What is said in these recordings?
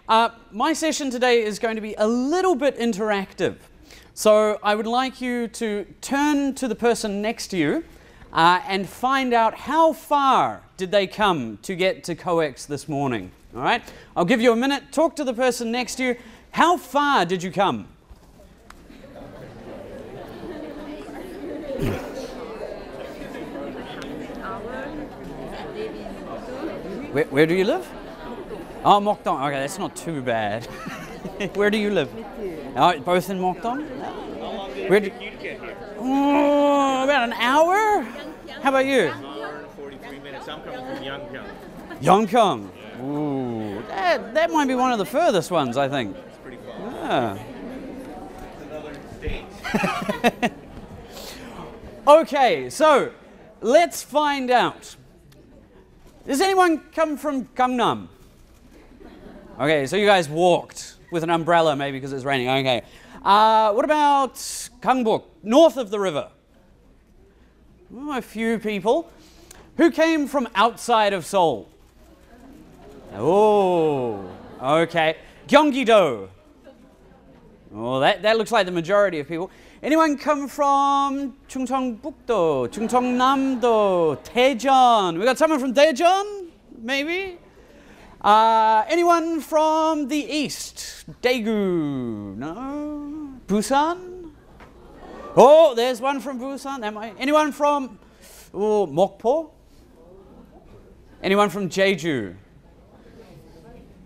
My session today is going to be a little bit interactive. So I would like you to turn to the person next to you and find out how far did they come to get to COEX this morning. All right? I'll give you a minute. Talk to the person next to you. How far did you come? Where do you live? Oh, Mokdong. Okay, that's not too bad. Where do you live? Oh, both in Mokdong? Where do you get here? Oh, about an hour? How about you? An hour and 43 minutes. I'm coming from Yongpyong. Yongpyong. Ooh, that might be one of the furthest ones, I think. It's pretty far. Yeah. It's another state. Okay, so let's find out. Does anyone come from Gangnam? Okay, so you guys walked with an umbrella, maybe because it's raining. Okay. What about Gangbuk, north of the river? Oh, a few people. Who came from outside of Seoul? Oh, okay. Gyeonggi-do. Oh, that looks like the majority of people. Anyone come from Chungcheongbuk-do, Chungcheongnam-do, Daejeon? We got someone from Daejeon, maybe? Anyone from the east? Daegu? No? Busan? Oh, there's one from Busan. Anyone from Mokpo? Anyone from Jeju?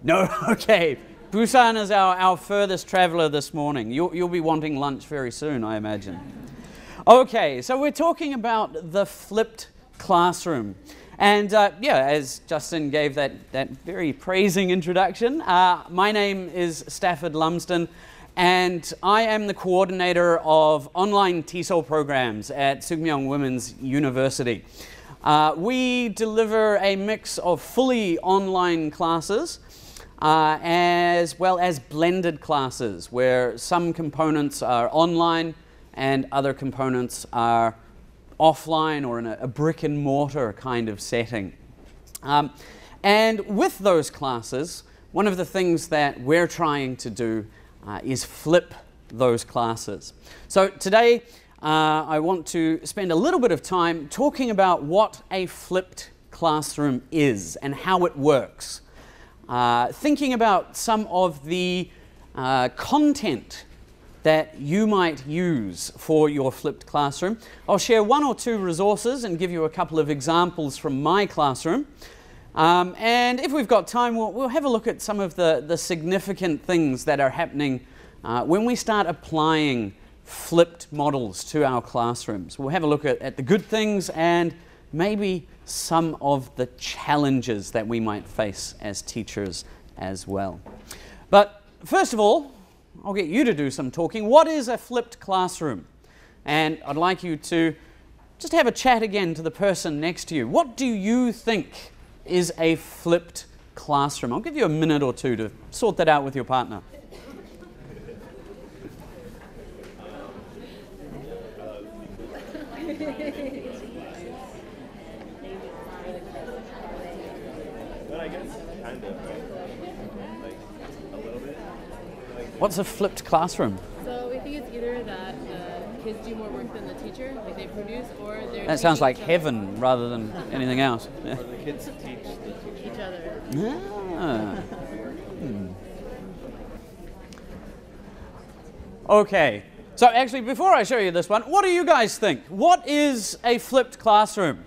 No? Okay. Busan is our furthest traveler this morning. You'll be wanting lunch very soon, I imagine. Okay, so we're talking about the flipped classroom. And as Justin gave that very praising introduction, my name is Stafford Lumsden, and I am the coordinator of online TESOL programs at Sookmyung Women's University. We deliver a mix of fully online classes as well as blended classes where some components are online and other components are offline or in a brick and mortar kind of setting. And with those classes, one of the things that we're trying to do is flip those classes. So today I want to spend a little bit of time talking about what a flipped classroom is and how it works. Thinking about some of the content that you might use for your flipped classroom. I'll share one or two resources and give you a couple of examples from my classroom. And if we've got time, we'll have a look at some of the significant things that are happening when we start applying flipped models to our classrooms. We'll have a look at the good things and maybe some of the challenges that we might face as teachers as well. But first of all, I'll get you to do some talking. What is a flipped classroom? And I'd like you to just have a chat again to the person next to you. What do you think is a flipped classroom? I'll give you a minute or two to sort that out with your partner. What's a flipped classroom? So we think it's either that the kids do more work than the teacher, like they produce, or they're That sounds like heaven rather than anything else. Or the kids teach each other. Ah. Okay, so actually before I show you this one, what do you guys think? What is a flipped classroom?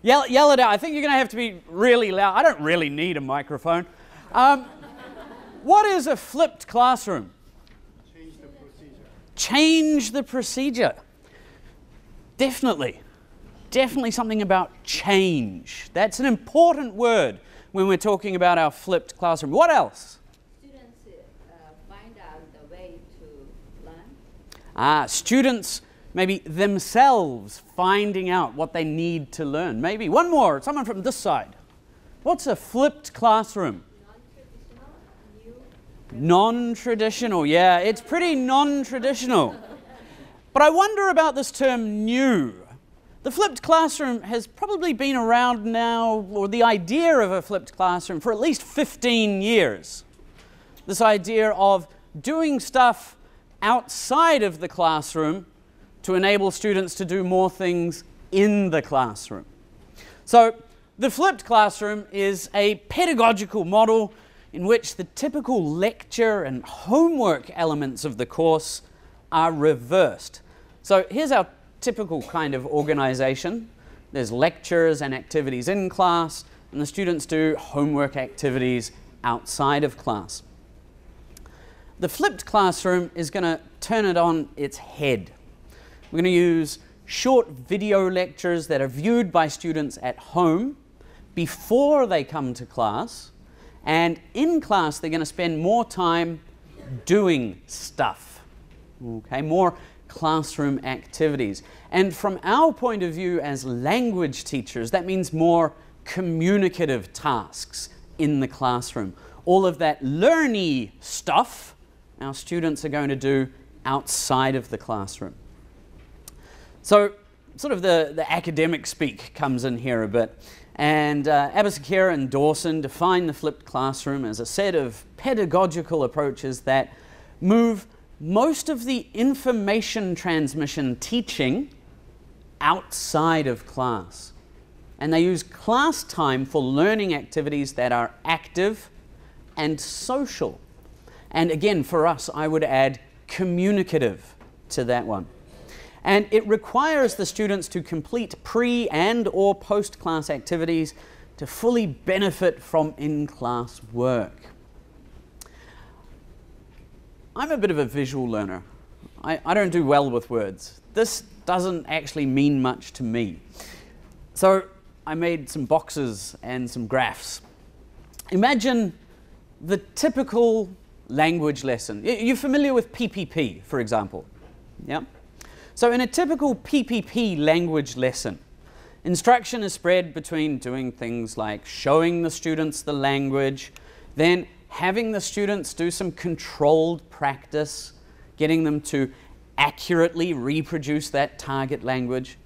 Yell it out. I think you're going to have to be really loud. I don't really need a microphone. What is a flipped classroom? Change the procedure. Change the procedure. Definitely. Definitely something about change. That's an important word when we're talking about our flipped classroom. What else? Students find out the way to learn. Students maybe themselves finding out what they need to learn. Maybe one more, someone from this side. What's a flipped classroom? Non-traditional, yeah, it's pretty non-traditional. But I wonder about this term new. The flipped classroom has probably been around now, or the idea of a flipped classroom, for at least 15 years. this idea of doing stuff outside of the classroom to enable students to do more things in the classroom. So the flipped classroom is a pedagogical model in which the typical lecture and homework elements of the course are reversed. So here's our typical kind of organization. There's lectures and activities in class, and the students do homework activities outside of class. The flipped classroom is going to turn it on its head. We're going to use short video lectures that are viewed by students at home before they come to class, and in class they're going to spend more time doing stuff, okay, more classroom activities. And from our point of view as language teachers, that means more communicative tasks in the classroom. All of that learny stuff our students are going to do outside of the classroom. So sort of the academic speak comes in here a bit. And Abasakira and Dawson define the flipped classroom as a set of pedagogical approaches that move most of the information transmission teaching outside of class. And they use class time for learning activities that are active and social. And again, for us, I would add communicative to that one. And it requires the students to complete pre- and or post-class activities to fully benefit from in-class work. I'm a bit of a visual learner. I don't do well with words. This doesn't actually mean much to me. So I made some boxes and some graphs. Imagine the typical language lesson. You're familiar with PPP, for example. Yeah? So in a typical PPP language lesson, instruction is spread between doing things like showing the students the language, then having the students do some controlled practice, getting them to accurately reproduce that target language.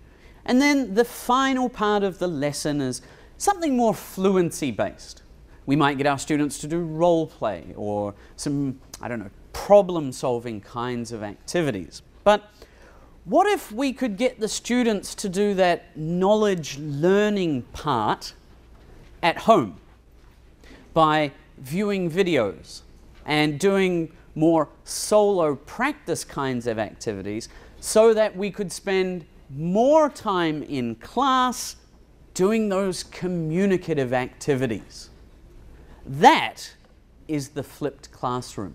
And then the final part of the lesson is something more fluency-based. We might get our students to do role play or some, I don't know, problem-solving kinds of activities. But what if we could get the students to do that knowledge learning part at home by viewing videos and doing more solo practice kinds of activities so that we could spend more time in class doing those communicative activities? That is the flipped classroom.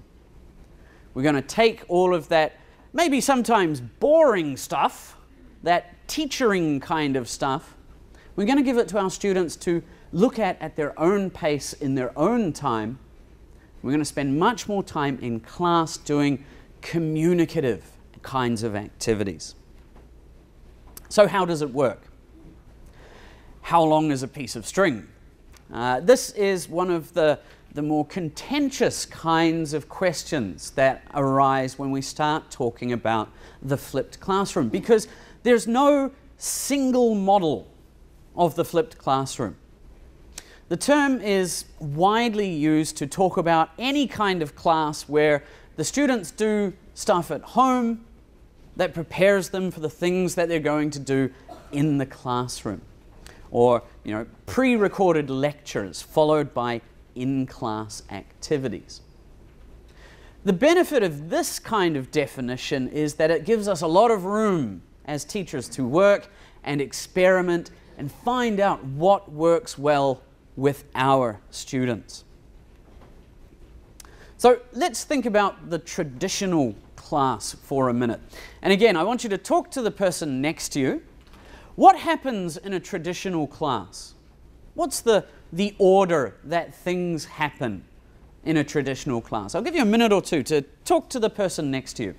We're going to take all of that maybe sometimes boring stuff, that teachering kind of stuff, we're going to give it to our students to look at their own pace in their own time. We're going to spend much more time in class doing communicative kinds of activities. So how does it work? How long is a piece of string? This is one of the more contentious kinds of questions that arise when we start talking about the flipped classroom, because there's no single model of the flipped classroom. The term is widely used to talk about any kind of class where the students do stuff at home that prepares them for the things that they're going to do in the classroom. Or, pre-recorded lectures followed by in-class activities. The benefit of this kind of definition is that it gives us a lot of room as teachers to work and experiment and find out what works well with our students. So let's think about the traditional class for a minute. And again, I want you to talk to the person next to you. What happens in a traditional class? What's the order that things happen in a traditional class? I'll give you a minute or two to talk to the person next to you.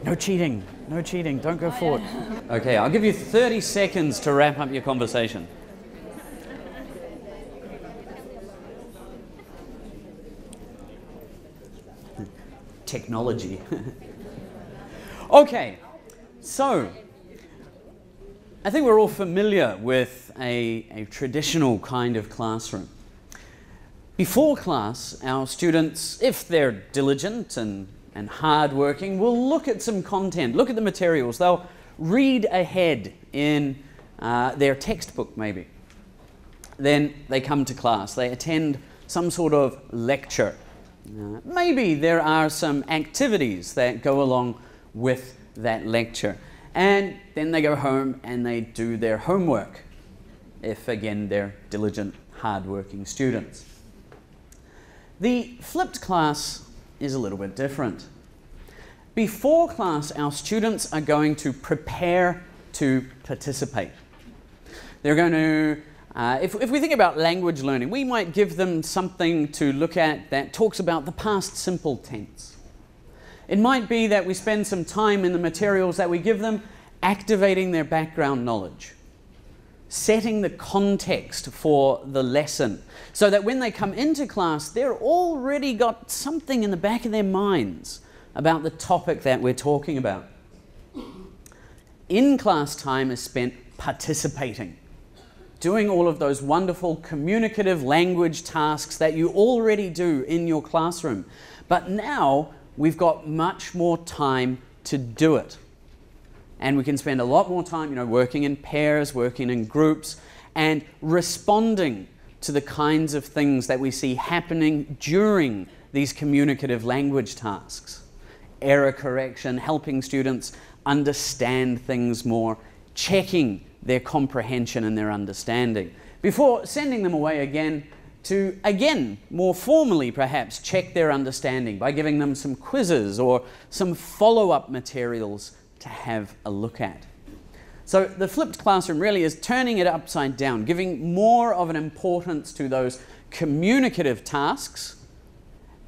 No cheating, no cheating, don't go forward. Okay, I'll give you 30 seconds to wrap up your conversation. Technology. Okay, so I think we're all familiar with a traditional kind of classroom. Before class, our students, if they're diligent and hard-working, will look at some content, look at the materials. They'll read ahead in their textbook, maybe. Then they come to class. They attend some sort of lecture. Maybe there are some activities that go along with that lecture. And then they go home and they do their homework, if again they're diligent, hard-working students. The flipped class is a little bit different. Before class, our students are going to prepare to participate. They're going to, if we think about language learning, we might give them something to look at that talks about the past simple tense. It might be that we spend some time in the materials that we give them activating their background knowledge, setting the context for the lesson, so that when they come into class, they're already got something in the back of their minds about the topic that we're talking about. In-class time is spent participating, doing all of those wonderful communicative language tasks that you already do in your classroom. But now we've got much more time to do it. And we can spend a lot more time, working in pairs, working in groups, and responding to the kinds of things that we see happening during these communicative language tasks. Error correction, helping students understand things more, checking their comprehension and their understanding, before sending them away again to, more formally perhaps, check their understanding by giving them some quizzes or some follow-up materials to have a look at. So the flipped classroom really is turning it upside down, giving more of an importance to those communicative tasks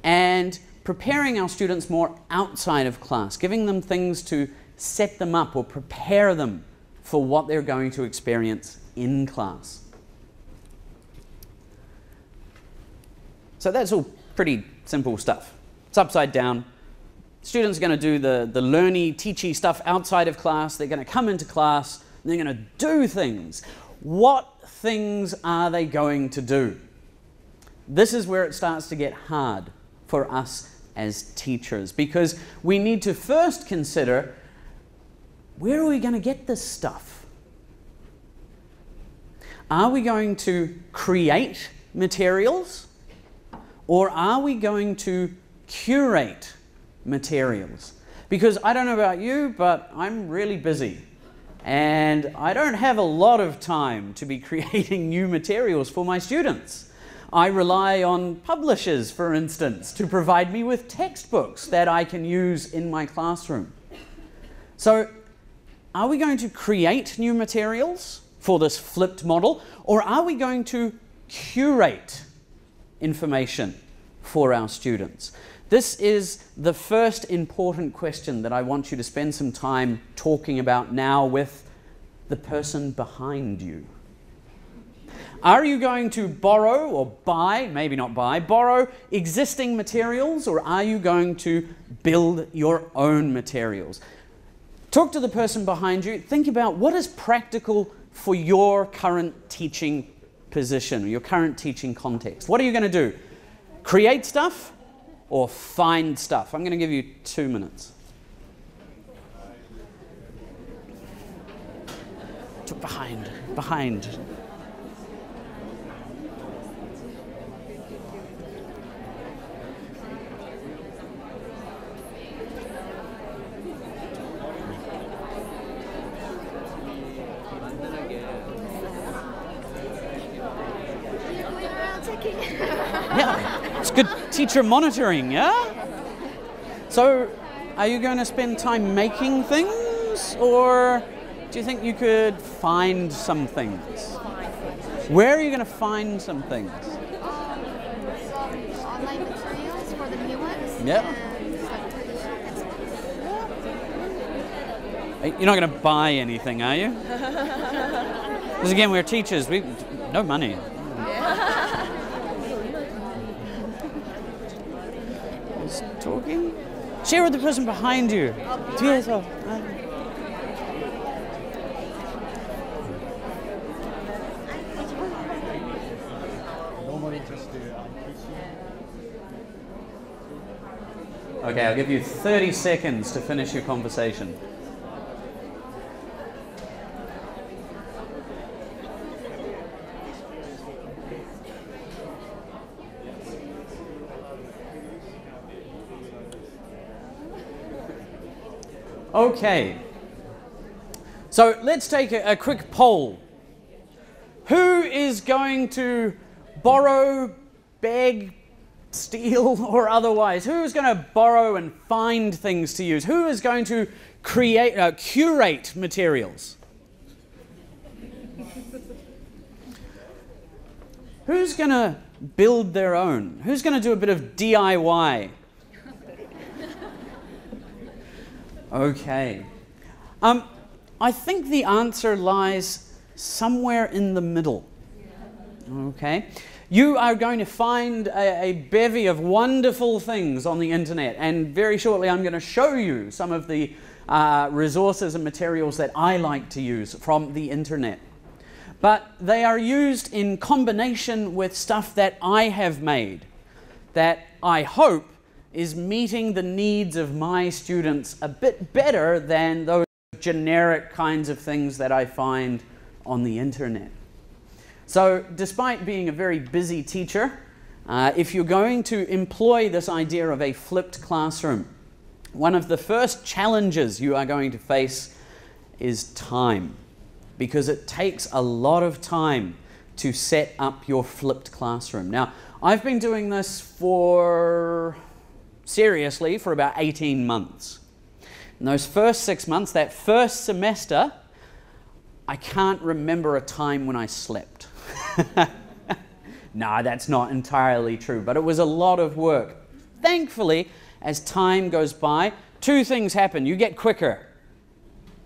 and preparing our students more outside of class, giving them things to set them up or prepare them for what they're going to experience in class. So that's all pretty simple stuff. It's upside down. Students are going to do the learny, teachy stuff outside of class. They're going to come into class and they're going to do things. What things are they going to do? This is where it starts to get hard for us as teachers, because we need to first consider, where are we going to get this stuff? Are we going to create materials, or are we going to curate materials? Because I don't know about you, but I'm really busy and I don't have a lot of time to be creating new materials for my students. I rely on publishers, for instance, to provide me with textbooks that I can use in my classroom. So are we going to create new materials for this flipped model, or are we going to curate information for our students? This is the first important question that I want you to spend some time talking about now with the person behind you. Are you going to borrow or buy, maybe not buy, borrow existing materials, or are you going to build your own materials? Talk to the person behind you. Think about what is practical for your current teaching position, or your current teaching context. What are you going to do? Create stuff or find stuff? I'm going to give you 2 minutes. Behind. Yeah, it's good teacher monitoring, yeah? So, are you going to spend time making things, or do you think you could find some things? Where are you going to find some things? Online materials for the new ones. Yep. You're not going to buy anything, are you? Because again, we're teachers. We no money. Who's talking? Share with the person behind you. 뒤에서. Okay, I'll give you 30 seconds to finish your conversation. Okay, so let's take a quick poll. Who is going to borrow, beg, steal, or otherwise? Who is going to borrow and find things to use? Who is going to curate materials? Who's going to build their own? Who's going to do a bit of DIY? Okay. I think the answer lies somewhere in the middle. Okay. You are going to find a bevy of wonderful things on the internet, and very shortly I'm going to show you some of the resources and materials that I like to use from the internet. But they are used in combination with stuff that I have made that I hope is meeting the needs of my students a bit better than those generic kinds of things that I find on the internet. So despite being a very busy teacher, if you're going to employ this idea of a flipped classroom, one of the first challenges you are going to face is time, because it takes a lot of time to set up your flipped classroom. Now, I've been doing this seriously for about 18 months. In those first 6 months, that first semester, I can't remember a time when I slept. No, that's not entirely true, but it was a lot of work. Thankfully, as time goes by, two things happen. You get quicker.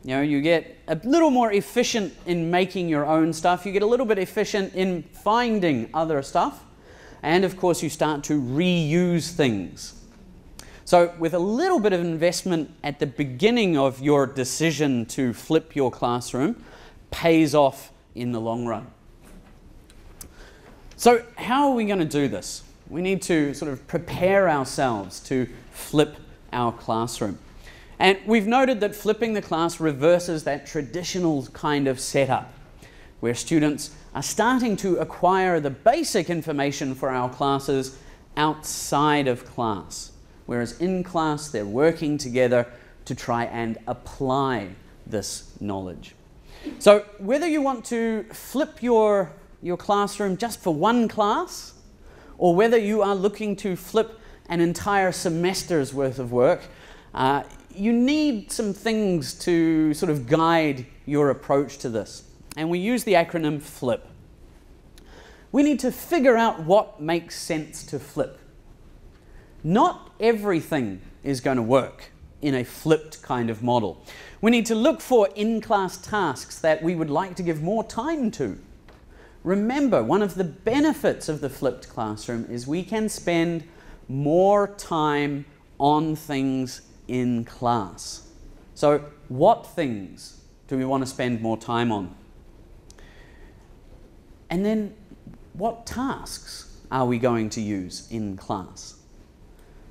You know, you get a little more efficient in making your own stuff. You get a little bit efficient in finding other stuff. And of course, you start to reuse things. So with a little bit of investment at the beginning of your decision to flip your classroom, pays off in the long run. So how are we going to do this? We need to sort of prepare ourselves to flip our classroom. And we've noted that flipping the class reverses that traditional kind of setup, where students are starting to acquire the basic information for our classes outside of class, whereas in class they're working together to try and apply this knowledge. So whether you want to flip your classroom just for one class, or whether you are looking to flip an entire semester's worth of work, you need some things to sort of guide your approach to this. And we use the acronym FLIP. We need to figure out what makes sense to flip. Not everything is going to work in a flipped kind of model. We need to look for in-class tasks that we would like to give more time to. Remember, one of the benefits of the flipped classroom is we can spend more time on things in class. So what things do we want to spend more time on? And then what tasks are we going to use in class?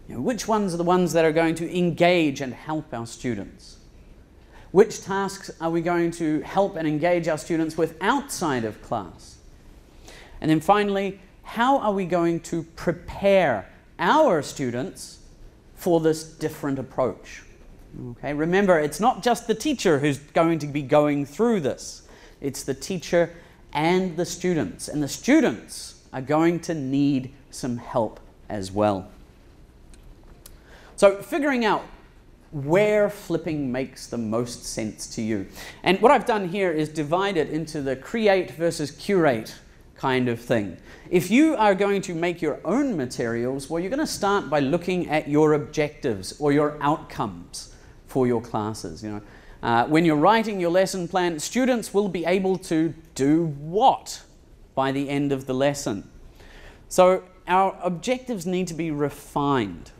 You know, which ones are the ones that are going to engage and help our students? Which tasks are we going to help and engage our students with outside of class? And then finally, how are we going to prepare our students for this different approach? Okay, remember, it's not just the teacher who's going to be going through this. It's the teacher and the students. And the students are going to need some help as well. So figuring out where flipping makes the most sense to you. And what I've done here is divide it into the create versus curate kind of thing. If you are going to make your own materials, well, you're going to start by looking at your objectives or your outcomes for your classes. You know, when you're writing your lesson plan, students will be able to do what by the end of the lesson. So our objectives need to be refined.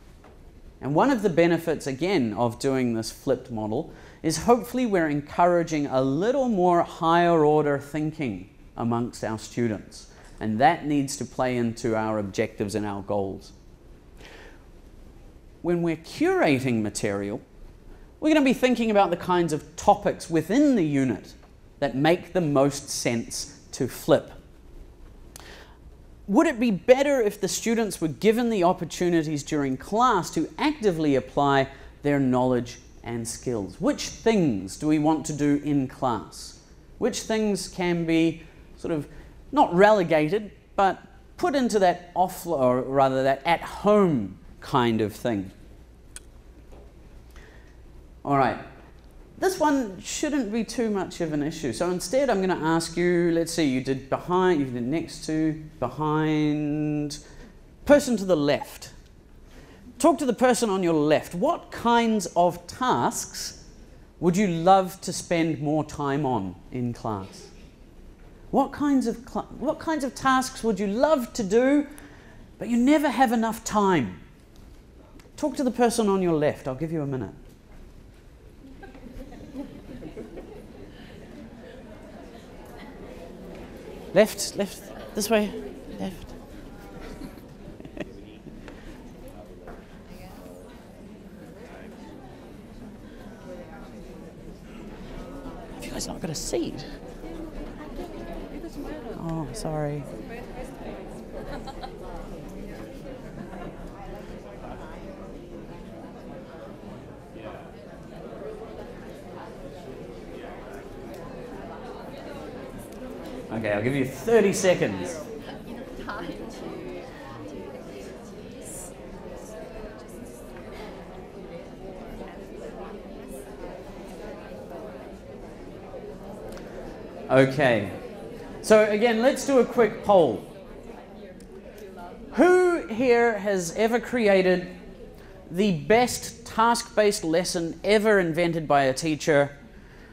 And one of the benefits, again, of doing this flipped model is hopefully we're encouraging a little more higher order thinking amongst our students. And that needs to play into our objectives and our goals. when we're curating material, we're going to be thinking about the kinds of topics within the unit that make the most sense to flip. Would it be better if the students were given the opportunities during class to actively apply their knowledge and skills? Which things do we want to do in class? Which things can be sort of not relegated, but put into that or rather that at-home kind of thing? All right, this one shouldn't be too much of an issue. So instead, I'm going to ask you, let's see, you did behind, you did next to, behind, person to the left. Talk to the person on your left. What kinds of tasks would you love to spend more time on in class? What kinds of tasks would you love to do, but you never have enough time? Talk to the person on your left. I'll give you a minute. Left, this way, left. Have you guys not got a seat? Oh, sorry. Okay, I'll give you 30 seconds. Okay, so again, let's do a quick poll. Who here has ever created the best task-based lesson ever invented by a teacher,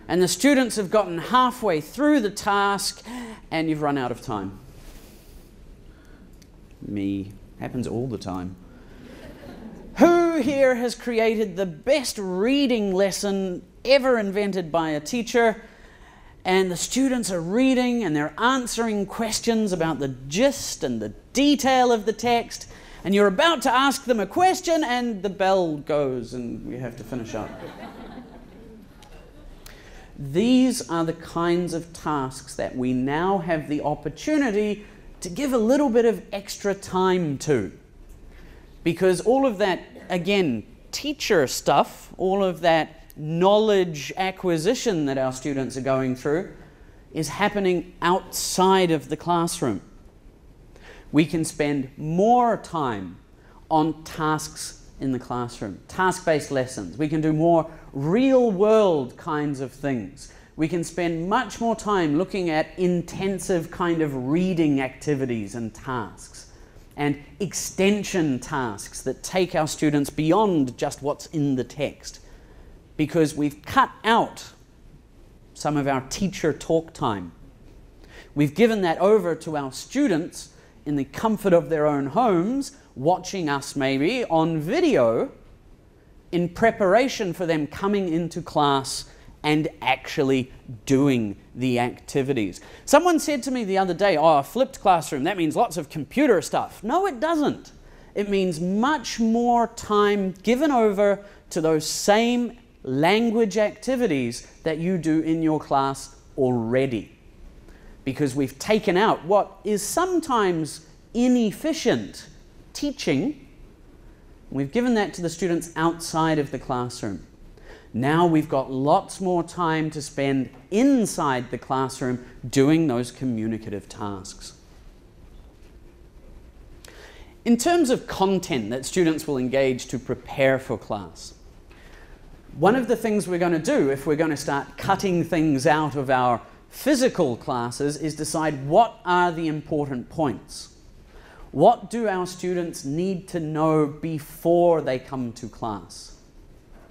and the students have gotten halfway through the task and you've run out of time? Me. Happens all the time. Who here has created the best reading lesson ever invented by a teacher, and the students are reading and they're answering questions about the gist and the detail of the text, and you're about to ask them a question and the bell goes and we have to finish up? These are the kinds of tasks that we now have the opportunity to give a little bit of extra time to. Because all of that, again, teacher stuff, all of that knowledge acquisition that our students are going through is happening outside of the classroom. We can spend more time on tasks in the classroom, task-based lessons. We can do more real-world kinds of things. We can spend much more time looking at intensive kind of reading activities and tasks, and extension tasks that take our students beyond just what's in the text, because we've cut out some of our teacher talk time. We've given that over to our students in the comfort of their own homes, watching us maybe on video in preparation for them coming into class and actually doing the activities. Someone said to me the other day, oh, a flipped classroom, that means lots of computer stuff. No, it doesn't. It means much more time given over to those same language activities that you do in your class already. Because we've taken out what is sometimes inefficient teaching, we've given that to the students outside of the classroom. Now we've got lots more time to spend inside the classroom doing those communicative tasks. In terms of content that students will engage to prepare for class, one of the things we're going to do if we're going to start cutting things out of our physical classes is decide what are the important points. What do our students need to know before they come to class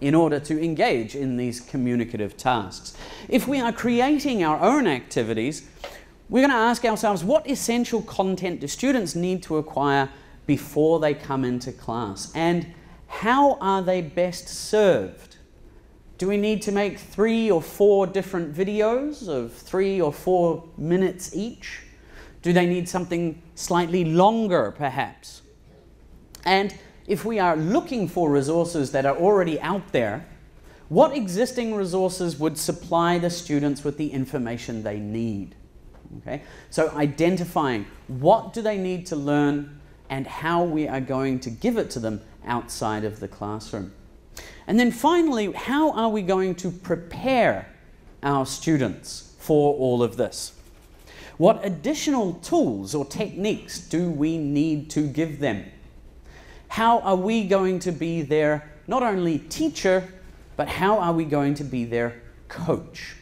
in order to engage in these communicative tasks? If we are creating our own activities, we're going to ask ourselves, what essential content do students need to acquire before they come into class? And how are they best served? Do we need to make 3 or 4 different videos of 3 or 4 minutes each? Do they need something slightly longer, perhaps? And if we are looking for resources that are already out there, what existing resources would supply the students with the information they need? Okay? So identifying what do they need to learn and how we are going to give it to them outside of the classroom. And then finally, how are we going to prepare our students for all of this? What additional tools or techniques do we need to give them? How are we going to be their not only teacher, but how are we going to be their coach?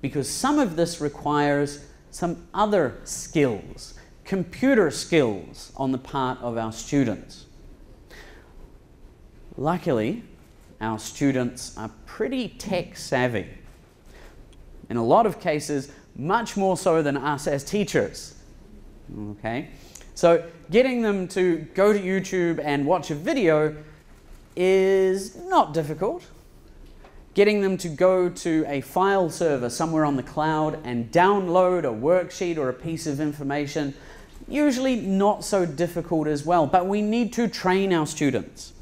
Because some of this requires some other skills, computer skills on the part of our students. Luckily, our students are pretty tech savvy. In a lot of cases, much more so than us as teachers. Okay? So getting them to go to YouTube and watch a video is not difficult. Getting them to go to a file server somewhere on the cloud and download a worksheet or a piece of information, usually not so difficult as well, but we need to train our students.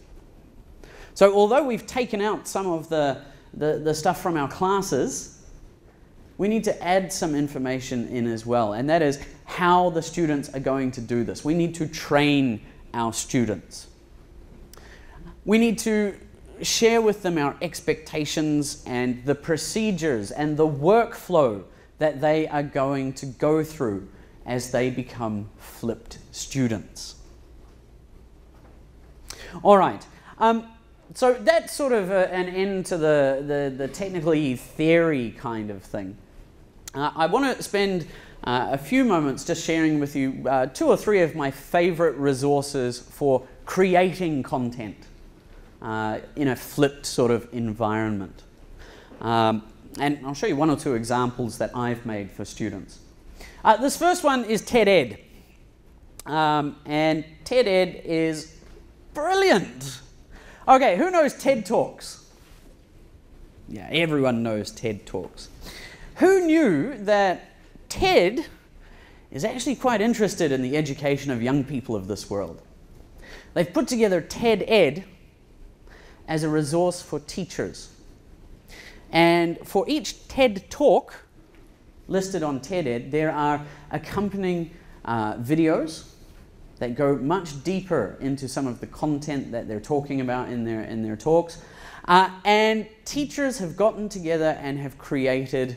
So although we've taken out some of the stuff from our classes, we need to add some information in as well, and that is how the students are going to do this. We need to train our students. We need to share with them our expectations and the procedures and the workflow that they are going to go through as they become flipped students. All right. So that's sort of an end to the technically theory kind of thing. I want to spend a few moments just sharing with you 2 or 3 of my favorite resources for creating content in a flipped sort of environment. And I'll show you 1 or 2 examples that I've made for students. This first one is TED-Ed. And TED-Ed is brilliant. Okay, who knows TED Talks? Yeah, everyone knows TED Talks. Who knew that TED is actually quite interested in the education of young people of this world? They've put together TED-Ed as a resource for teachers. And for each TED Talk listed on TED-Ed, there are accompanying videos that go much deeper into some of the content that they're talking about in their talks. And teachers have gotten together and have created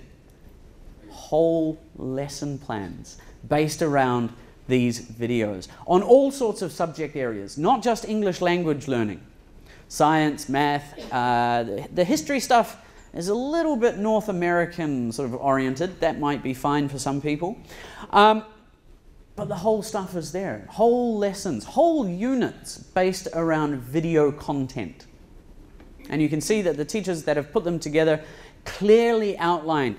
whole lesson plans based around these videos on all sorts of subject areas, not just English language learning. Science, math, the history stuff is a little bit North American sort of oriented. That might be fine for some people. But the whole stuff is there. Whole lessons, whole units based around video content. And you can see that the teachers that have put them together clearly outline,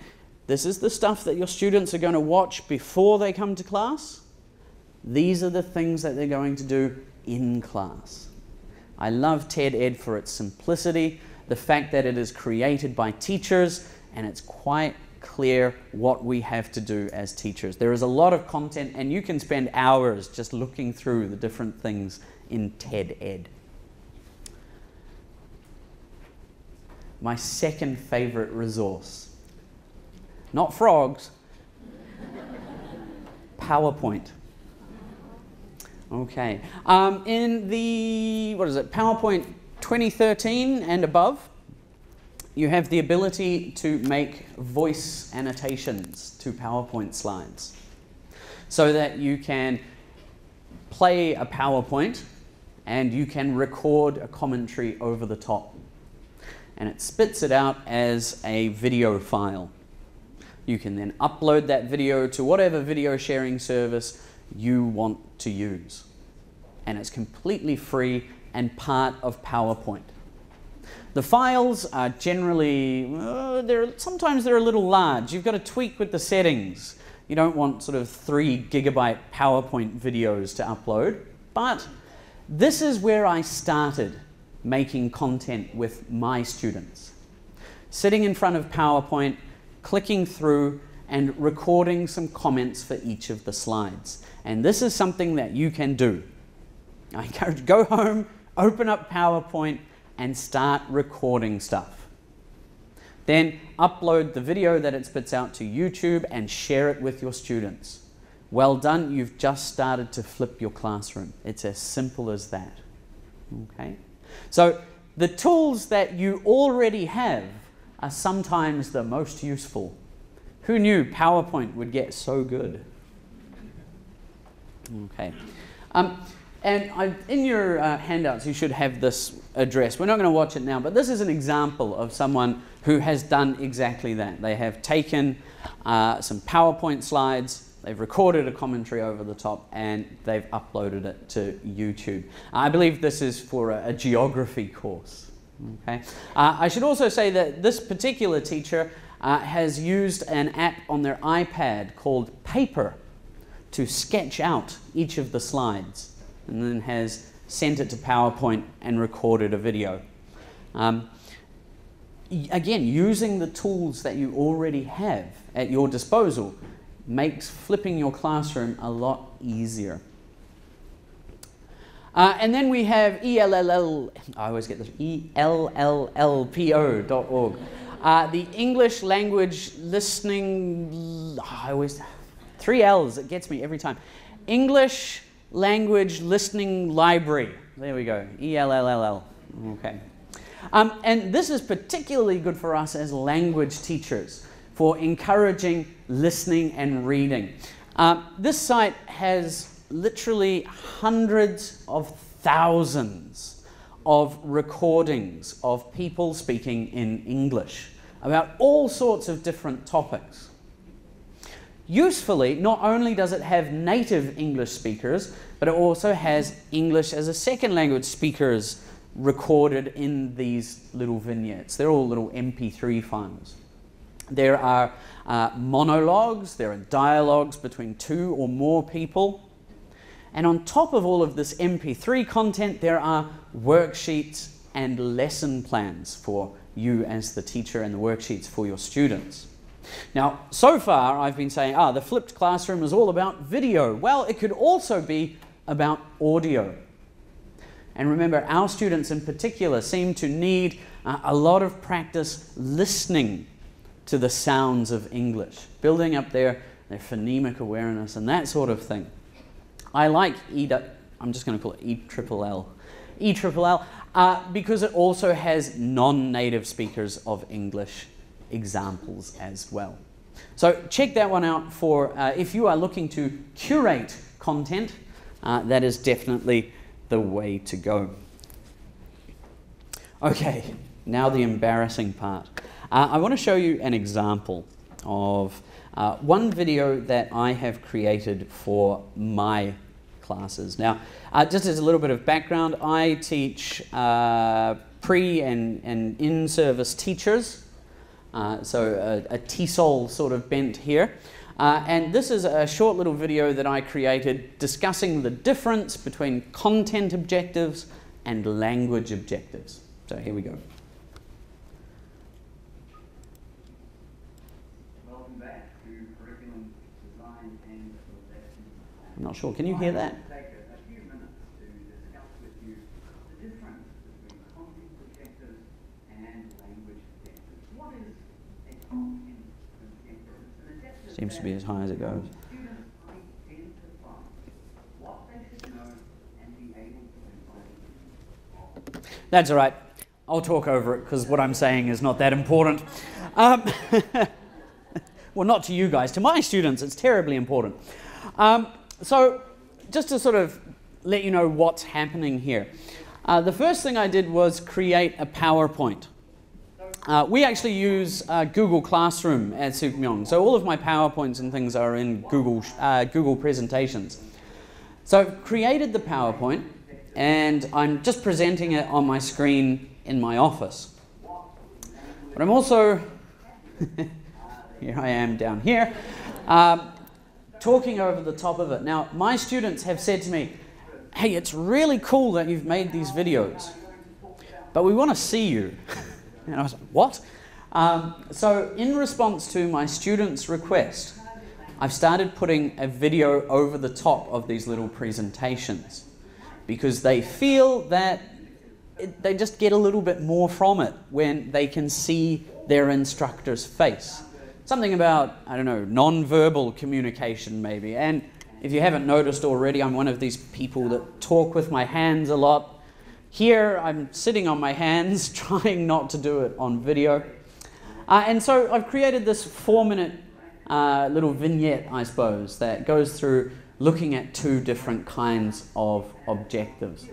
this is the stuff that your students are going to watch before they come to class. These are the things that they're going to do in class. I love TED-Ed for its simplicity, the fact that it is created by teachers, and it's quite clear what we have to do as teachers. There is a lot of content, and you can spend hours just looking through the different things in TED-Ed. My second favorite resource. Not frogs. PowerPoint. Okay. In the, PowerPoint 2013 and above, you have the ability to make voice annotations to PowerPoint slides so that you can play a PowerPoint and you can record a commentary over the top. And it spits it out as a video file. You can then upload that video to whatever video sharing service you want to use. And it's completely free and part of PowerPoint. The files are generally, sometimes they're a little large. You've got to tweak with the settings. You don't want sort of 3 gigabyte PowerPoint videos to upload. But this is where I started making content with my students. Sitting in front of PowerPoint, clicking through and recording some comments for each of the slides. And this is something that you can do. I encourage you to go home, open up PowerPoint and start recording stuff. Then upload the video that it spits out to YouTube and share it with your students. Well done, you've just started to flip your classroom. It's as simple as that. Okay? So the tools that you already have are sometimes the most useful. Who knew PowerPoint would get so good? Okay. In your handouts, you should have this address. We're not going to watch it now, but this is an example of someone who has done exactly that. They have taken some PowerPoint slides, they've recorded a commentary over the top, and they've uploaded it to YouTube. I believe this is for a geography course. Okay. I should also say that this particular teacher has used an app on their iPad called Paper to sketch out each of the slides, and then has sent it to PowerPoint and recorded a video. Again, using the tools that you already have at your disposal makes flipping your classroom a lot easier. And then we have ELLLPO.org, the English Language Listening, three L's, it gets me every time. English Language Listening Library. There we go, ELLLL. Okay. And this is particularly good for us as language teachers for encouraging listening and reading. This site has literally hundreds of thousands of recordings of people speaking in English about all sorts of different topics. Usefully, not only does it have native English speakers, but it also has English as a second language speakers recorded in these little vignettes. They're all little MP3 files. There are monologues, there are dialogues between two or more people. And on top of all of this MP3 content, there are worksheets and lesson plans for you as the teacher and the worksheets for your students. Now, so far I've been saying, the flipped classroom is all about video. Well, it could also be about audio. And remember, our students in particular seem to need a lot of practice listening to the sounds of English, building up their phonemic awareness and that sort of thing. I like I'm just going to call it ELLL, because it also has non-native speakers of English examples as well. So check that one out for if you are looking to curate content, that is definitely the way to go. Okay, now the embarrassing part. I want to show you an example of one video that I have created for my classes. Now, just as a little bit of background, I teach pre and in-service teachers, so a TESOL sort of bent here. And this is a short little video that I created discussing the difference between content objectives and language objectives. So here we go. Welcome back to curriculum design and lesson. I'm not sure, can you hear that? Take a few minutes to discuss with you the difference between content objectives and language objectives. What is a content objective? It's an objective Seems to be as high as it goes. students identify what they should know and be able to implement. That's all right. I'll talk over it because what I'm saying is not that important. Well, not to you guys. To my students, it's terribly important. So just to sort of let you know what's happening here. The first thing I did was create a PowerPoint. We actually use Google Classroom at Sookmyung, so all of my PowerPoints and things are in Google presentations. So I've created the PowerPoint, and I'm just presenting it on my screen in my office. But I'm also, here I am down here, talking over the top of it. Now, my students have said to me, hey, it's really cool that you've made these videos, but we want to see you. And I was like, what? So in response to my students' request, I've started putting a video over the top of these little presentations because they feel that they just get a little bit more from it when they can see their instructor's face. Something about, I don't know, non-verbal communication maybe. And if you haven't noticed already, I'm one of these people that talk with my hands a lot. Here, I'm sitting on my hands, trying not to do it on video. And so I've created this 4-minute little vignette, I suppose, that goes through looking at 2 different kinds of objectives.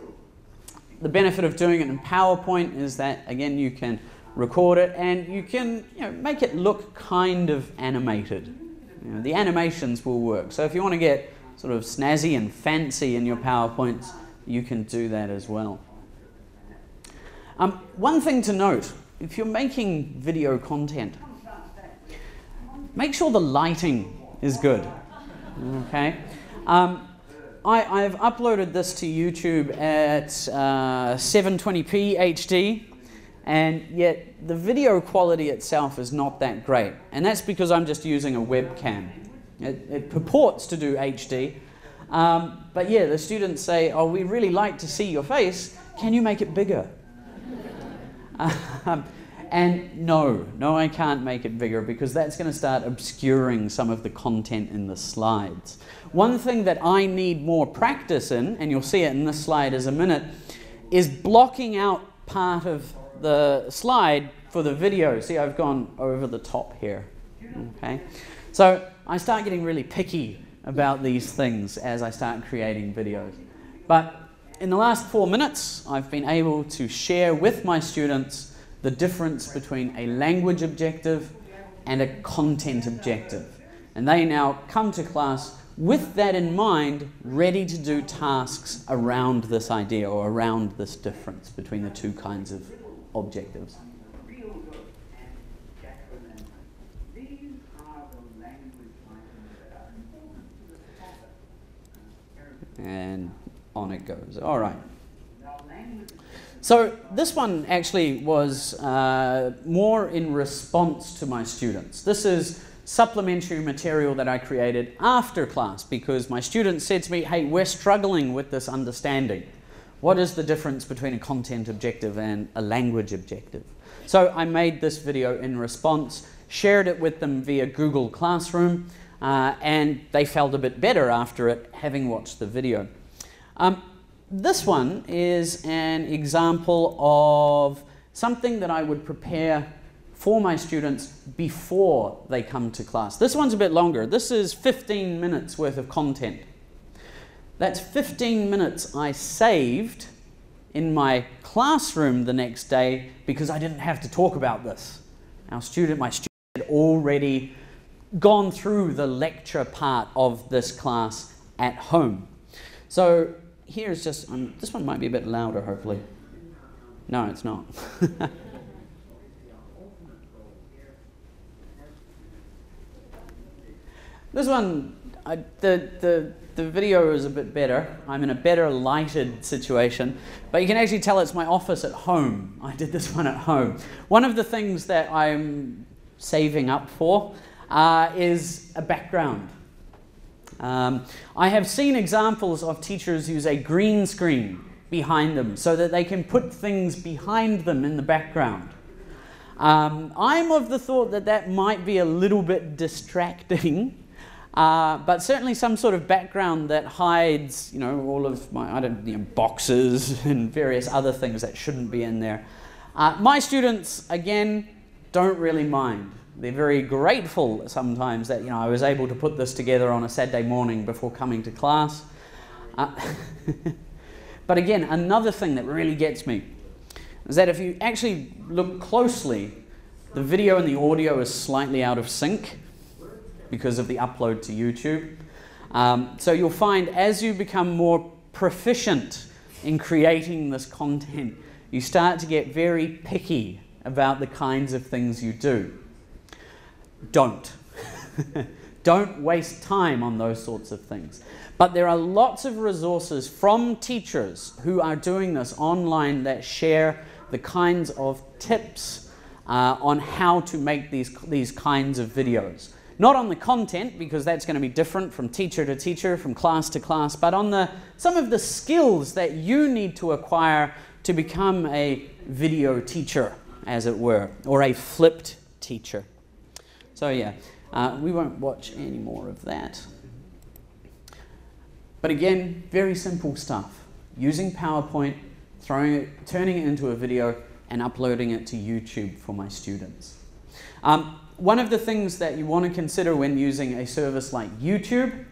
The benefit of doing it in PowerPoint is that, again, you can record it and you can make it look kind of animated. The animations will work. So if you want to get sort of snazzy and fancy in your PowerPoints, you can do that as well. One thing to note, if you're making video content, make sure the lighting is good. Okay? I've uploaded this to YouTube at 720p HD, and yet the video quality itself is not that great. And that's because I'm just using a webcam. It purports to do HD, but yeah, the students say, oh, we really like to see your face, can you make it bigger? And no, I can't make it bigger because that's going to start obscuring some of the content in the slides. One thing that I need more practice in, and you'll see it in this slide in a minute, is blocking out part of the slide for the video. See, I've gone over the top here. Okay, so I start getting really picky about these things as I start creating videos. But in the last 4 minutes, I've been able to share with my students the difference between a language objective and a content objective. And they now come to class with that in mind, ready to do tasks around this idea or around this difference between the 2 kinds of objectives. And on it goes. All right. So this one actually was more in response to my students. This is supplementary material that I created after class because my students said to me, hey, we're struggling with this understanding. What is the difference between a content objective and a language objective? So I made this video in response, shared it with them via Google Classroom, and they felt a bit better after it, having watched the video. This one is an example of something that I would prepare for my students before they come to class. This one's a bit longer. This is 15 minutes worth of content. That's 15 minutes I saved in my classroom the next day because I didn't have to talk about this. My student had already gone through the lecture part of this class at home. So here's just, this one might be a bit louder, hopefully. No, it's not. This one, the video is a bit better. I'm in a better lighted situation, but you can actually tell it's my office at home. I did this one at home. One of the things that I'm saving up for is a background. I have seen examples of teachers use a green screen behind them so that they can put things behind them in the background. I'm of the thought that that might be a little bit distracting, but certainly some sort of background that hides, all of my, boxes and various other things that shouldn't be in there. My students, again, don't really mind. They're very grateful sometimes that I was able to put this together on a Saturday morning before coming to class. But again, another thing that really gets me is that if you actually look closely, the video and the audio is slightly out of sync because of the upload to YouTube. So you'll find as you become more proficient in creating this content, you start to get very picky about the kinds of things you do. Don't. Don't waste time on those sorts of things. But there are lots of resources from teachers who are doing this online that share the kinds of tips on how to make these kinds of videos. Not on the content, because that's going to be different from teacher to teacher, from class to class, but on some of the skills that you need to acquire to become a video teacher, as it were, or a flipped teacher. So yeah, we won't watch any more of that. But again, very simple stuff. Using PowerPoint, turning it into a video, and uploading it to YouTube for my students. One of the things that you want to consider when using a service like YouTube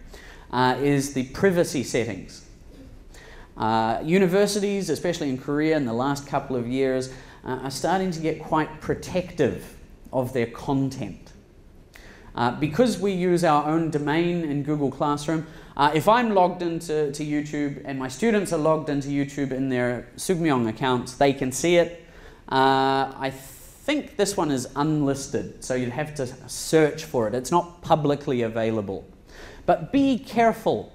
is the privacy settings. Universities, especially in Korea in the last couple of years, are starting to get quite protective of their content. Because we use our own domain in Google Classroom, if I'm logged into YouTube and my students are logged into YouTube in their Sookmyung accounts, they can see it. I think this one is unlisted, so you'd have to search for it. It's not publicly available. But be careful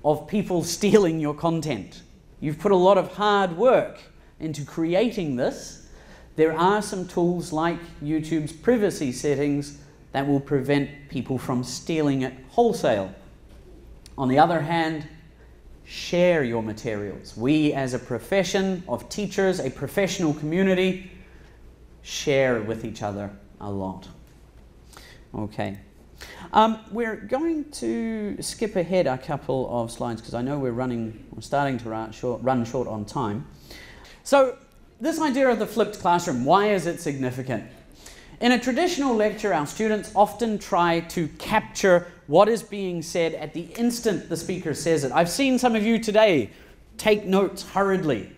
of people stealing your content. You've put a lot of hard work into creating this. There are some tools like YouTube's privacy settings that will prevent people from stealing it wholesale. On the other hand, share your materials. We, as a profession of teachers, a professional community, share with each other a lot. Okay. We're going to skip ahead a couple of slides because I know we're starting to run short on time. So this idea of the flipped classroom, why is it significant? In a traditional lecture, our students often try to capture what is being said at the instant the speaker says it. I've seen some of you today take notes hurriedly.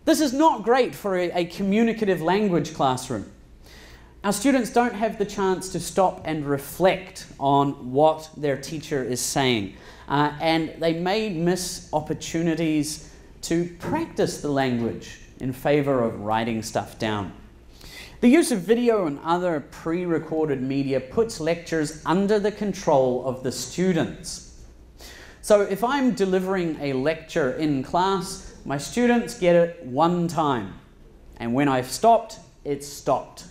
This is not great for a communicative language classroom. Our students don't have the chance to stop and reflect on what their teacher is saying. And they may miss opportunities to practice the language in favor of writing stuff down. The use of video and other pre-recorded media puts lectures under the control of the students. So if I'm delivering a lecture in class, my students get it one time, and when I've stopped, it's stopped.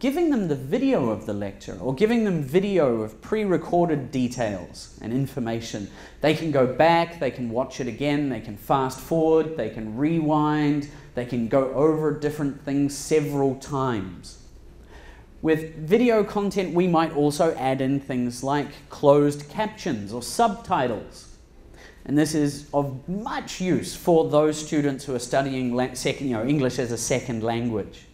Giving them the video of the lecture, or giving them video of pre-recorded details and information, they can go back, they can watch it again, they can fast forward, they can rewind, they can go over different things several times. With video content, we might also add in things like closed captions or subtitles. And this is of much use for those students who are studying English as a second language.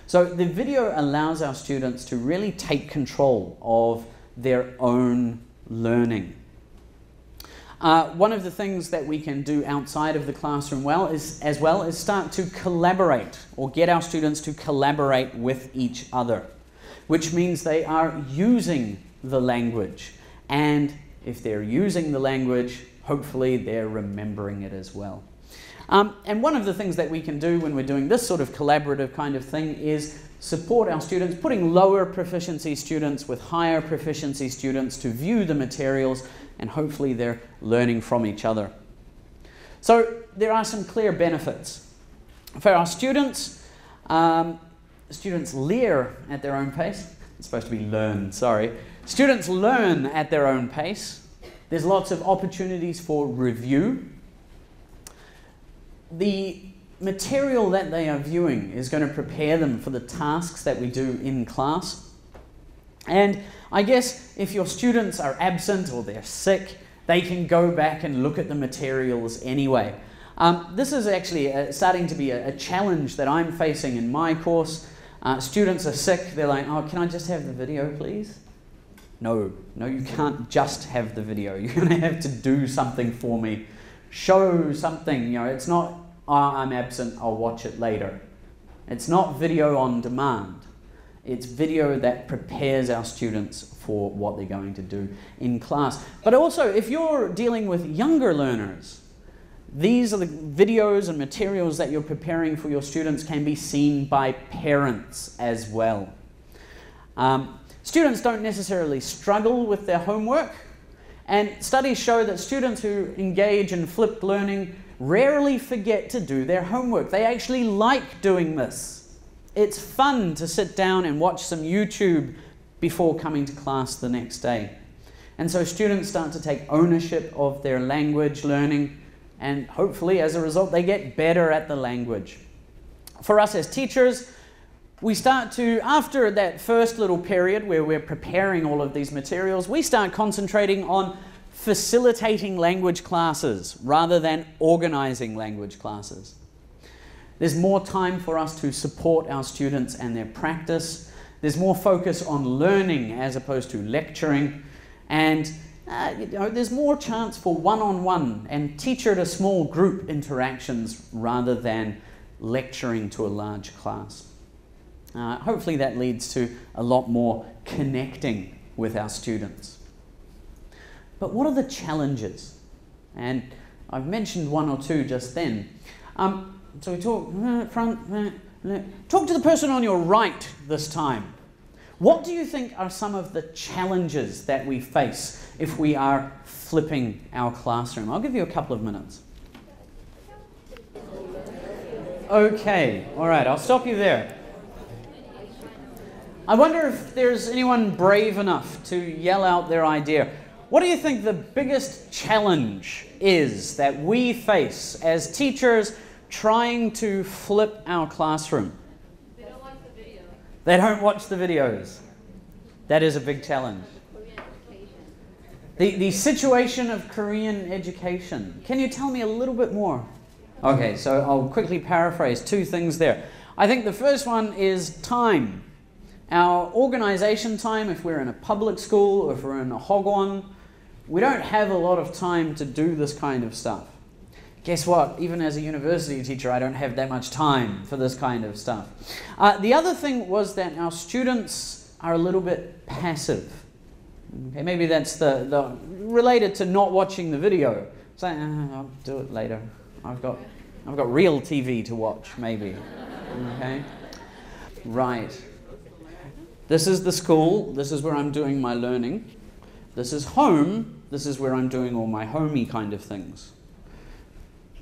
So the video allows our students to really take control of their own learning. One of the things that we can do outside of the classroom is start to collaborate, or get our students to collaborate with each other, which means they are using the language. And if they're using the language, hopefully they're remembering it as well. And one of the things that we can do when we're doing this sort of collaborative kind of thing is support our students, putting lower proficiency students with higher proficiency students to view the materials, and hopefully they're learning from each other. So there are some clear benefits. For our students, students lear at their own pace. It's supposed to be learn, sorry. Students learn at their own pace. There's lots of opportunities for review. The material that they are viewing is going to prepare them for the tasks that we do in class. And I guess if your students are absent or they're sick, they can go back and look at the materials anyway. This is actually starting to be a challenge that I'm facing in my course. Students are sick, they're like, oh, can I just have the video, please? No, you can't just have the video. You're going to have to do something for me. Show something, it's not, oh, I'm absent, I'll watch it later. It's not video on demand. It's video that prepares our students for what they're going to do in class. But also, if you're dealing with younger learners, these are the videos and materials that you're preparing for your students can be seen by parents as well. Students don't necessarily struggle with their homework, and studies show that students who engage in flipped learning rarely forget to do their homework. They actually like doing this. It's fun to sit down and watch some YouTube before coming to class the next day. And so students start to take ownership of their language learning, and hopefully as a result they get better at the language. For us as teachers, we start to, after that first little period where we're preparing all of these materials, we start concentrating on facilitating language classes rather than organizing language classes. There's more time for us to support our students and their practice. There's more focus on learning as opposed to lecturing. And there's more chance for one-on-one and teacher to small group interactions rather than lecturing to a large class. Hopefully that leads to a lot more connecting with our students. But what are the challenges? And I've mentioned one or two just then. So we talk talk to the person on your right this time. What do you think are some of the challenges that we face if we are flipping our classroom? I'll give you a couple of minutes. Okay, all right, I'll stop you there. I wonder if there's anyone brave enough to yell out their idea. What do you think the biggest challenge is that we face as teachers trying to flip our classroom? They don't watch the video. They don't watch the videos. That is a big challenge. The situation of Korean education. Can you tell me a little bit more? Okay, so I'll quickly paraphrase two things there. I think the first one is time. Our organization time, if we're in a public school or if we're in a hagwon, we don't have a lot of time to do this kind of stuff. Guess what? Even as a university teacher, I don't have that much time for this kind of stuff. The other thing was that our students are a little bit passive. Okay, maybe that's the related to not watching the video. So I'll do it later. I've got real TV to watch, maybe. Okay, right. This is the school. This is where I'm doing my learning. This is home. This is where I'm doing all my homey kind of things.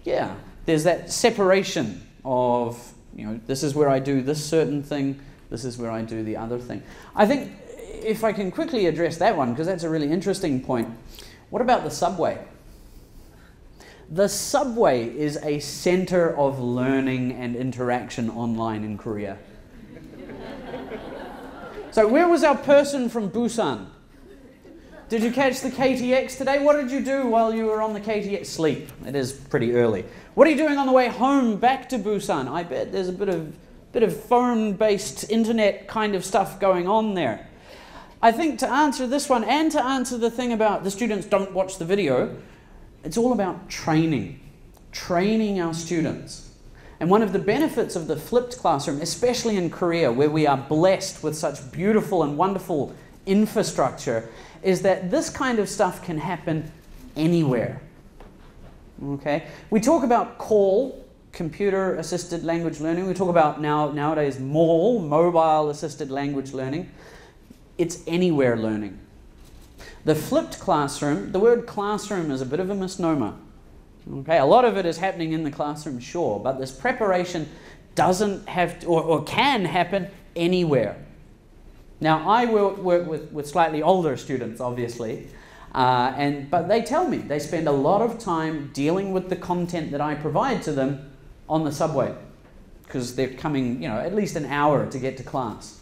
Yeah, there's that separation of, this is where I do this certain thing, this is where I do the other thing. I think if I can quickly address that one, because that's a really interesting point. What about the subway? The subway is a center of learning and interaction online in Korea. So where was our person from Busan? Did you catch the KTX today? What did you do while you were on the KTX? Sleep. It is pretty early. What are you doing on the way home back to Busan? I bet there's a bit of phone-based internet kind of stuff going on there. I think to answer this one and to answer the thing about the students don't watch the video, it's all about training our students. And one of the benefits of the flipped classroom, especially in Korea, where we are blessed with such beautiful and wonderful infrastructure, is that this kind of stuff can happen anywhere. Okay? We talk about CALL, computer-assisted language learning. We talk about nowadays MALL, mobile-assisted language learning. It's anywhere learning. The flipped classroom, the word classroom is a bit of a misnomer. Okay? A lot of it is happening in the classroom, sure, but this preparation doesn't have to, or can happen anywhere. Now, I work with slightly older students, obviously, but they tell me they spend a lot of time dealing with the content that I provide to them on the subway, because they're coming, at least an hour to get to class.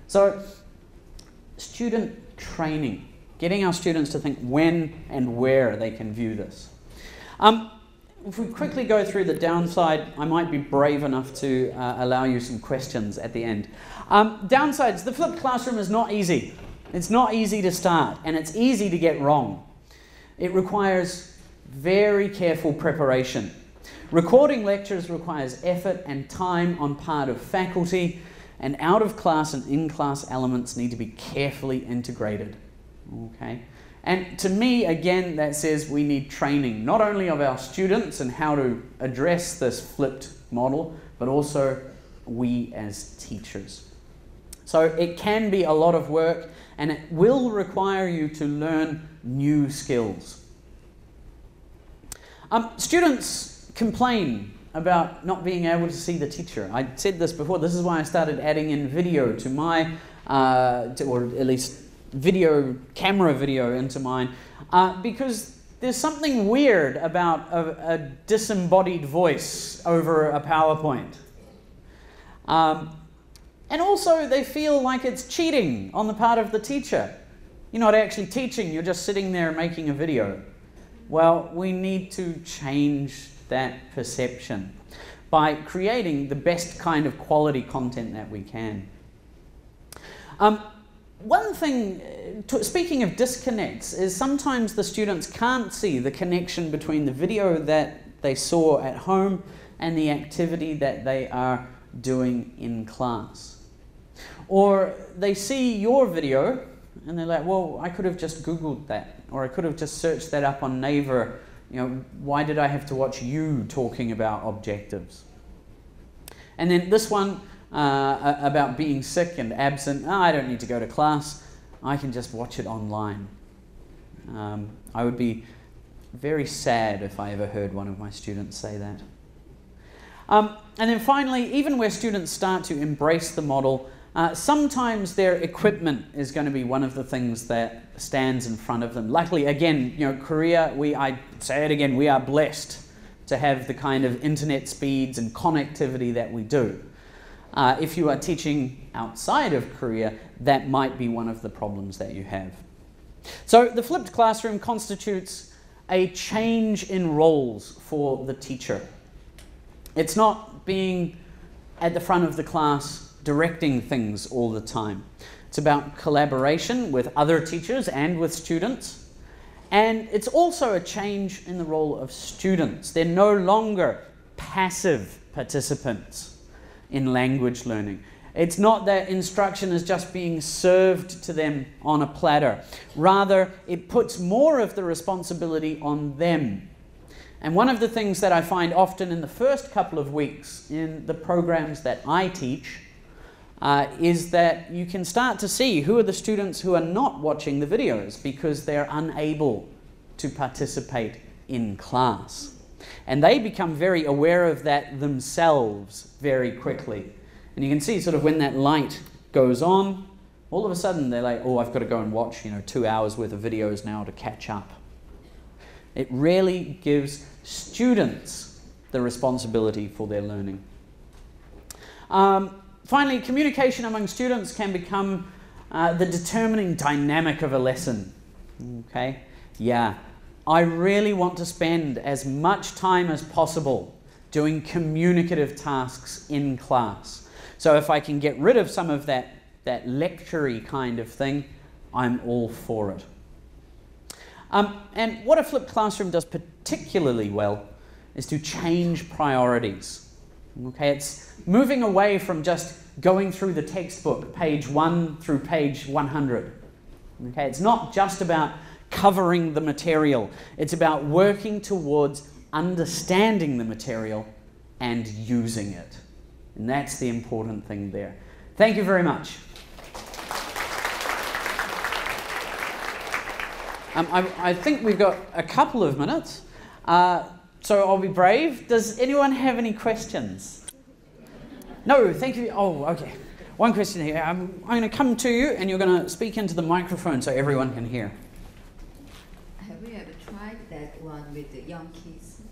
So, student training, getting our students to think when and where they can view this. If we quickly go through the downside, I might be brave enough to allow you some questions at the end. Downsides, the flipped classroom is not easy. It's not easy to start, and it's easy to get wrong. It requires very careful preparation. Recording lectures requires effort and time on part of faculty, and out-of-class and in-class elements need to be carefully integrated. Okay? And to me, again, that says we need training, not only of our students and how to address this flipped model, but also we as teachers. So it can be a lot of work, and it will require you to learn new skills. Students complain about not being able to see the teacher. I said this before, this is why I started adding in video to my or at least camera video into mine, because there's something weird about a disembodied voice over a PowerPoint. And also they feel like it's cheating on the part of the teacher. You're not actually teaching, you're just sitting there making a video. Well, we need to change that perception by creating the best kind of quality content that we can. One thing, speaking of disconnects, is sometimes the students can't see the connection between the video that they saw at home and the activity that they are doing in class. Or they see your video and they're like, well, I could have just Googled that, or I could have just searched that up on Naver. You know, why did I have to watch you talking about objectives? And then this one about being sick and absent. Oh, I don't need to go to class. I can just watch it online. I would be very sad if I ever heard one of my students say that. And then finally, even where students start to embrace the model, sometimes their equipment is going to be one of the things that stands in front of them. Luckily, again, you know, Korea, I say it again, we are blessed to have the kind of internet speeds and connectivity that we do. If you are teaching outside of Korea, that might be one of the problems that you have. So the flipped classroom constitutes a change in roles for the teacher. It's not being at the front of the class directing things all the time. It's about collaboration with other teachers and with students. And it's also a change in the role of students. They're no longer passive participants in language learning. It's not that instruction is just being served to them on a platter. Rather, it puts more of the responsibility on them. And one of the things that I find often in the first couple of weeks in the programs that I teach is that you can start to see who are the students who are not watching the videos because they're unable to participate in class. And they become very aware of that themselves very quickly. And you can see sort of when that light goes on, all of a sudden they're like, oh, I've got to go and watch 2 hours worth of videos now to catch up. It really gives students the responsibility for their learning. Finally, communication among students can become the determining dynamic of a lesson. Okay? Yeah, I really want to spend as much time as possible doing communicative tasks in class. So if I can get rid of some of that lecture-y kind of thing, I'm all for it. And what a flipped classroom does particularly well is to change priorities. Okay, it's moving away from just going through the textbook, page 1 through page 100. Okay, it's not just about covering the material. It's about working towards understanding the material and using it. And that's the important thing there. Thank you very much. I think we've got a couple of minutes, so I'll be brave. Does anyone have any questions? No, thank you. Oh, okay. One question here. I'm going to come to you and you're going to speak into the microphone so everyone can hear. Have you ever tried that one with the young kids?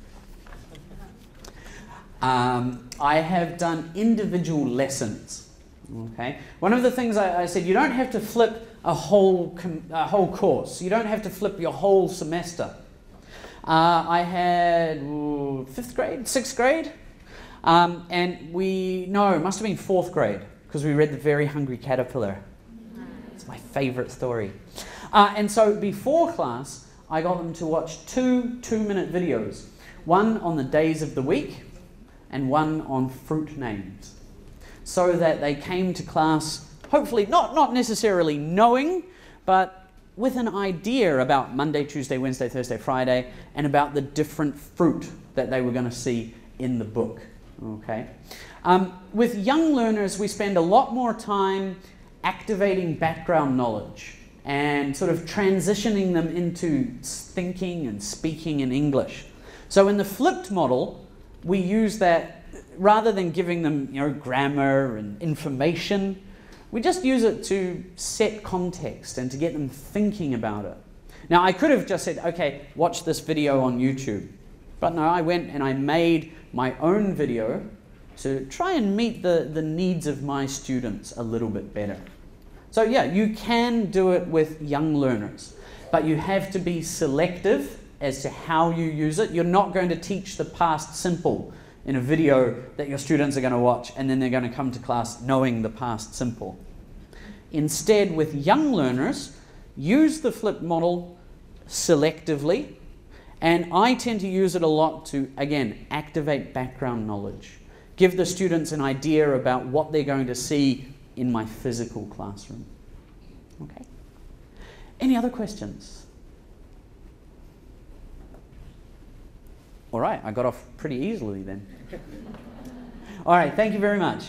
I have done individual lessons. Okay. One of the things I said, you don't have to flip a whole course. You don't have to flip your whole semester. I had 5th grade, 6th grade, and it must have been 4th grade because we read The Very Hungry Caterpillar. It's my favorite story. And so before class, I got them to watch 2 2-minute videos, one on the days of the week and one on fruit names, so that they came to class hopefully not necessarily knowing, but with an idea about Monday, Tuesday, Wednesday, Thursday, Friday, and about the different fruit that they were going to see in the book. Okay. With young learners, we spend a lot more time activating background knowledge and sort of transitioning them into thinking and speaking in English. So in the flipped model, we use that rather than giving them grammar and information. We just use it to set context and to get them thinking about it. Now, I could have just said, okay, watch this video on YouTube. But no, I went and I made my own video to try and meet the needs of my students a little bit better. So yeah, you can do it with young learners, but you have to be selective as to how you use it. You're not going to teach the past simple in a video that your students are going to watch and then they're going to come to class knowing the past simple. Instead, with young learners, use the flipped model selectively, and I tend to use it a lot to, again, activate background knowledge. Give the students an idea about what they're going to see in my physical classroom. Okay. Any other questions? All right, I got off pretty easily then. All right, thank you very much.